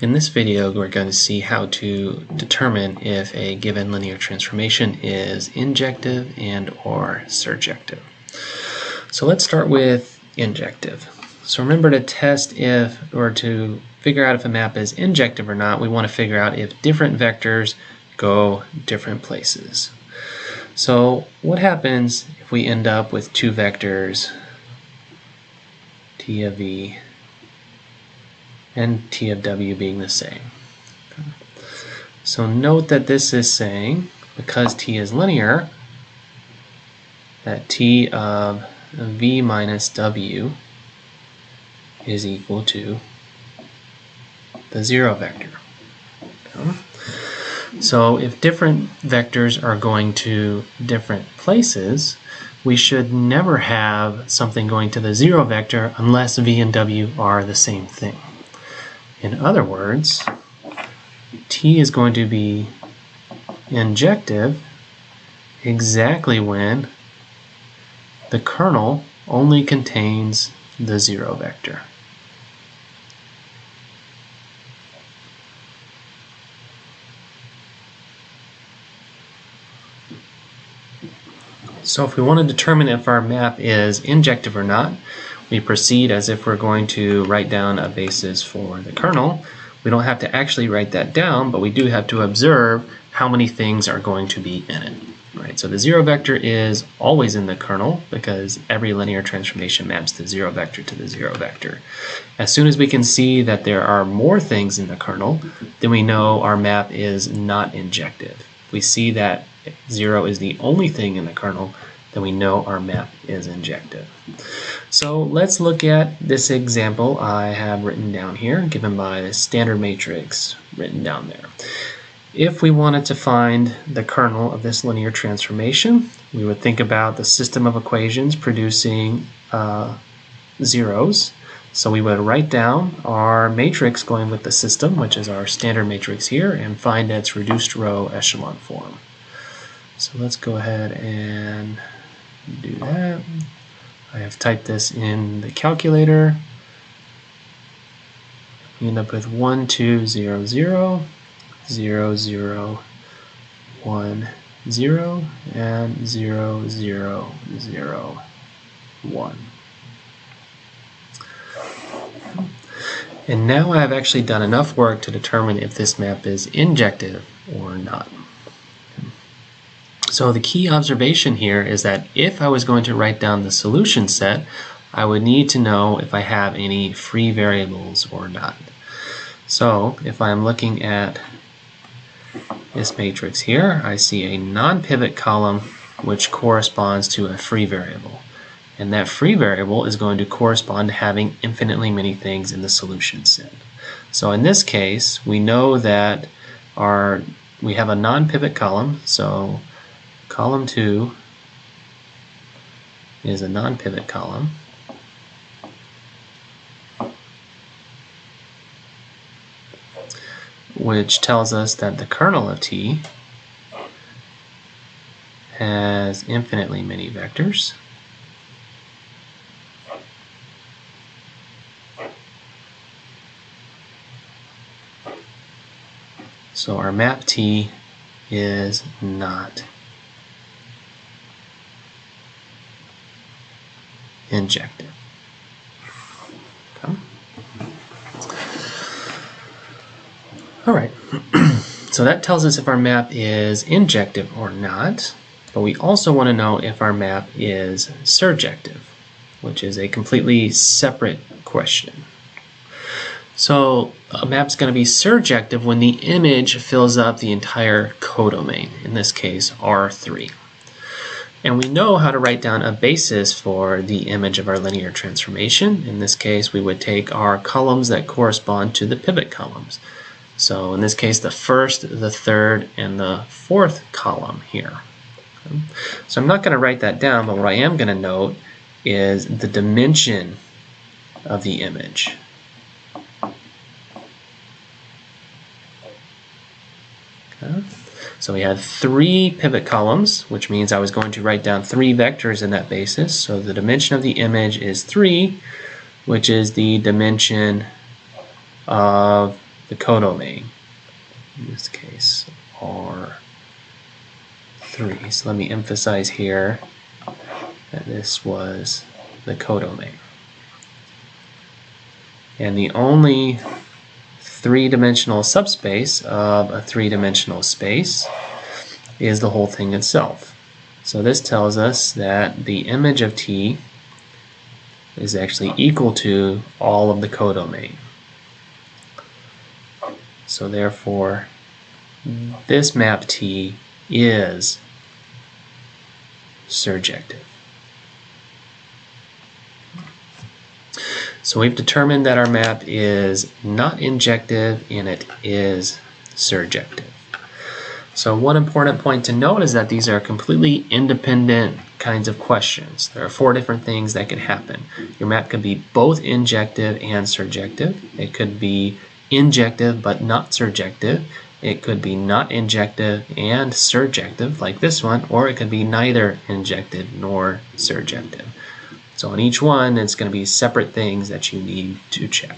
In this video, we're going to see how to determine if a given linear transformation is injective and or surjective. So let's start with injective. So remember, to test if, or to figure out if a map is injective or not, we want to figure out if different vectors go different places. So what happens if we end up with two vectors, t of v and t of w being the same? So note that this is saying, because t is linear, that t of v minus w is equal to the zero vector. So if different vectors are going to different places, we should never have something going to the zero vector unless v and w are the same thing. In other words, t is going to be injective exactly when the kernel only contains the zero vector. So if we want to determine if our map is injective or not, we proceed as if we're going to write down a basis for the kernel. We don't have to actually write that down, but we do have to observe how many things are going to be in it. Right? So the zero vector is always in the kernel because every linear transformation maps the zero vector to the zero vector. As soon as we can see that there are more things in the kernel, then we know our map is not injective. If we see that 0 is the only thing in the kernel, then we know our map is injective. So let's look at this example I have written down here, given by the standard matrix written down there. If we wanted to find the kernel of this linear transformation, we would think about the system of equations producing zeros. So we would write down our matrix going with the system, which is our standard matrix here, and find its reduced row echelon form. So let's go ahead and do that. I have typed this in the calculator. We end up with 1, 2, 0, 0, 0, 0, 1, 0, and 0, 0, 0, 1. And now I've actually done enough work to determine if this map is injective or not. So the key observation here is that if I was going to write down the solution set, I would need to know if I have any free variables or not. So if I'm looking at this matrix here, I see a non-pivot column which corresponds to a free variable. And that free variable is going to correspond to having infinitely many things in the solution set. So in this case, we know that we have a non-pivot column, so column 2 is a non-pivot column. Which tells us that the kernel of t has infinitely many vectors. So our map T is not injective. Okay. All right, so that tells us if our map is injective or not, but we also want to know if our map is surjective, which is a completely separate question. So a map's going to be surjective when the image fills up the entire codomain, in this case R3. And we know how to write down a basis for the image of our linear transformation. In this case, we would take our columns that correspond to the pivot columns. So in this case, the first, the third, and the fourth column here. Okay. So I'm not going to write that down, but what I am going to note is the dimension of the image. Okay. So we had 3 pivot columns, which means I was going to write down 3 vectors in that basis. So the dimension of the image is 3, which is the dimension of the codomain. In this case, R3. So let me emphasize here that this was the codomain. And the only three-dimensional subspace of a three-dimensional space is the whole thing itself. So this tells us that the image of T is actually equal to all of the codomain. So therefore, this map T is surjective. So we've determined that our map is not injective and it is surjective. So one important point to note is that these are completely independent kinds of questions. There are 4 different things that could happen. Your map could be both injective and surjective. It could be injective but not surjective. It could be not injective and surjective like this one, or it could be neither injective nor surjective. So on each one, it's going to be separate things that you need to check.